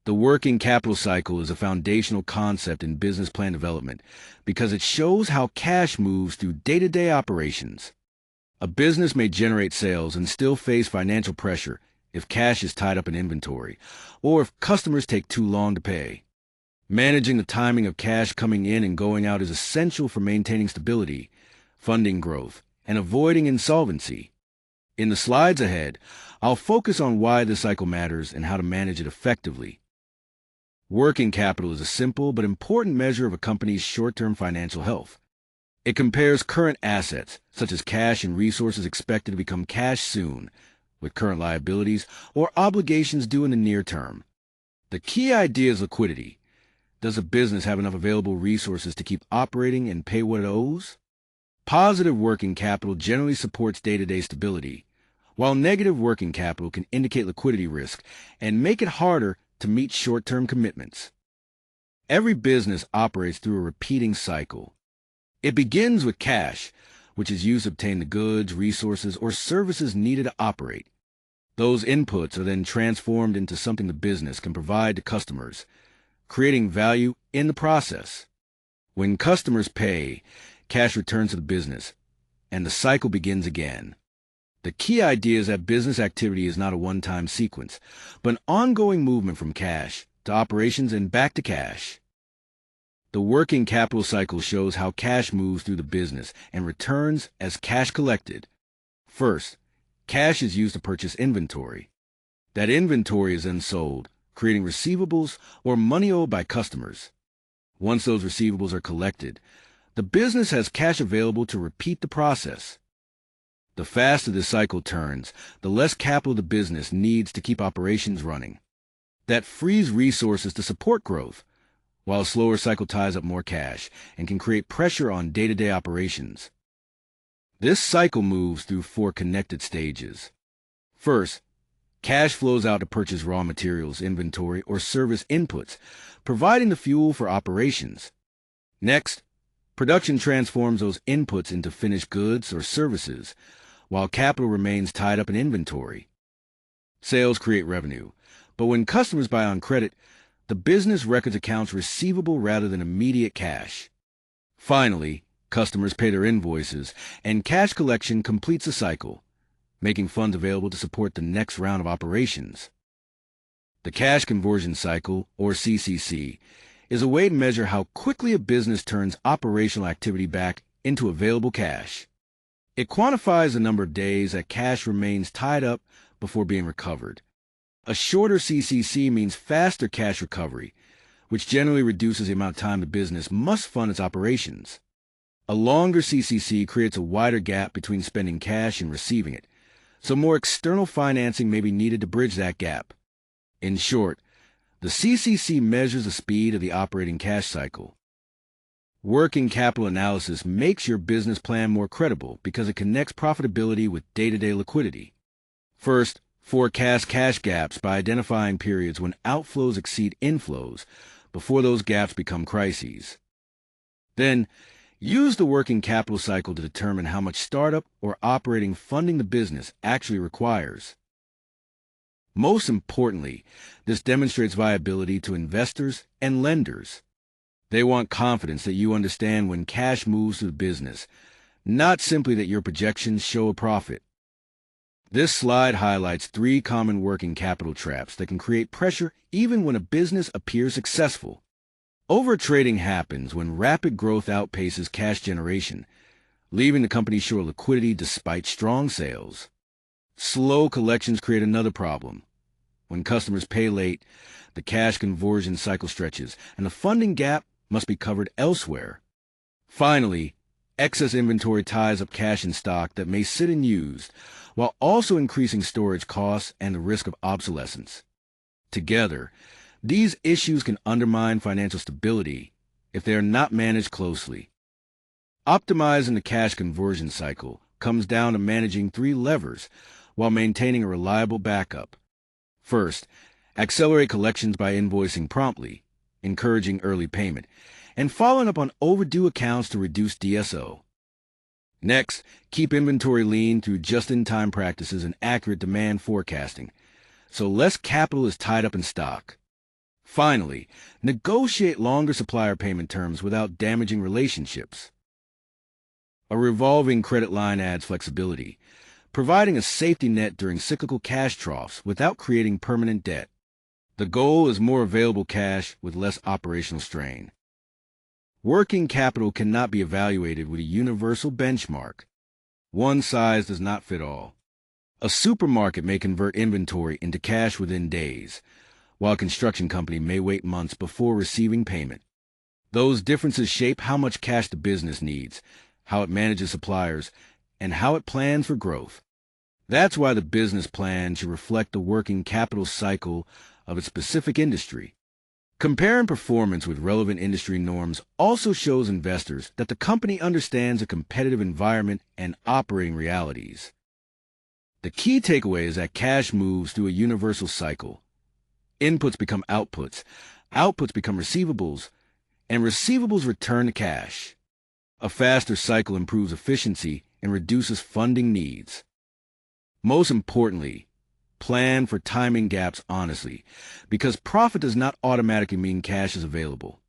The working capital cycle is a foundational concept in business plan development because it shows how cash moves through day-to-day operations. A business may generate sales and still face financial pressure if cash is tied up in inventory, or if customers take too long to pay. Managing the timing of cash coming in and going out is essential for maintaining stability, funding growth, and avoiding insolvency. In the slides ahead, I'll focus on why this cycle matters and how to manage it effectively. Working capital is a simple but important measure of a company's short-term financial health. It compares current assets, such as cash and resources expected to become cash soon, with current liabilities or obligations due in the near term. The key idea is liquidity. Does a business have enough available resources to keep operating and pay what it owes? Positive working capital generally supports day-to-day stability, while negative working capital can indicate liquidity risk and make it harder to meet short-term commitments. Every business operates through a repeating cycle. It begins with cash, which is used to obtain the goods, resources, or services needed to operate. Those inputs are then transformed into something the business can provide to customers, creating value in the process. When customers pay, cash returns to the business, and the cycle begins again. The key idea is that business activity is not a one-time sequence, but an ongoing movement from cash to operations and back to cash. The working capital cycle shows how cash moves through the business and returns as cash collected. First, cash is used to purchase inventory. That inventory is then sold, creating receivables or money owed by customers. Once those receivables are collected, the business has cash available to repeat the process. The faster the cycle turns, the less capital the business needs to keep operations running. That frees resources to support growth, while a slower cycle ties up more cash and can create pressure on day-to-day operations. This cycle moves through 4 connected stages. First, cash flows out to purchase raw materials, inventory, or service inputs, providing the fuel for operations. Next, production transforms those inputs into finished goods or services, while capital remains tied up in inventory. Sales create revenue, but when customers buy on credit, the business records accounts receivable rather than immediate cash. Finally, customers pay their invoices, and cash collection completes the cycle, making funds available to support the next round of operations. The cash conversion cycle, or CCC, is a way to measure how quickly a business turns operational activity back into available cash. It quantifies the number of days that cash remains tied up before being recovered. A shorter CCC means faster cash recovery, which generally reduces the amount of time the business must fund its operations. A longer CCC creates a wider gap between spending cash and receiving it, so more external financing may be needed to bridge that gap. In short, the CCC measures the speed of the operating cash cycle. Working capital analysis makes your business plan more credible because it connects profitability with day-to-day liquidity. First, forecast cash gaps by identifying periods when outflows exceed inflows before those gaps become crises. Then, use the working capital cycle to determine how much startup or operating funding the business actually requires. Most importantly, this demonstrates viability to investors and lenders. They want confidence that you understand when cash moves through the business, not simply that your projections show a profit. This slide highlights 3 common working capital traps that can create pressure even when a business appears successful. Overtrading happens when rapid growth outpaces cash generation, leaving the company short of liquidity despite strong sales. Slow collections create another problem. When customers pay late, the cash conversion cycle stretches, and the funding gap must be covered elsewhere. Finally, excess inventory ties up cash in stock that may sit unused, while also increasing storage costs and the risk of obsolescence. Together, these issues can undermine financial stability if they are not managed closely. Optimizing the cash conversion cycle comes down to managing 3 levers while maintaining a reliable backup. First, accelerate collections by invoicing promptly, encouraging early payment, and following up on overdue accounts to reduce DSO. Next, keep inventory lean through just-in-time practices and accurate demand forecasting, so less capital is tied up in stock. Finally, negotiate longer supplier payment terms without damaging relationships. A revolving credit line adds flexibility, providing a safety net during cyclical cash troughs without creating permanent debt. The goal is more available cash with less operational strain. Working capital cannot be evaluated with a universal benchmark. One size does not fit all. A supermarket may convert inventory into cash within days, while a construction company may wait months before receiving payment. Those differences shape how much cash the business needs, how it manages suppliers, and how it plans for growth. That's why the business plan should reflect the working capital cycle of its specific industry. Comparing performance with relevant industry norms also shows investors that the company understands a competitive environment and operating realities. The key takeaway is that cash moves through a universal cycle. Inputs become outputs, outputs become receivables, and receivables return to cash. A faster cycle improves efficiency and reduces funding needs. Most importantly, plan for timing gaps honestly, because profit does not automatically mean cash is available.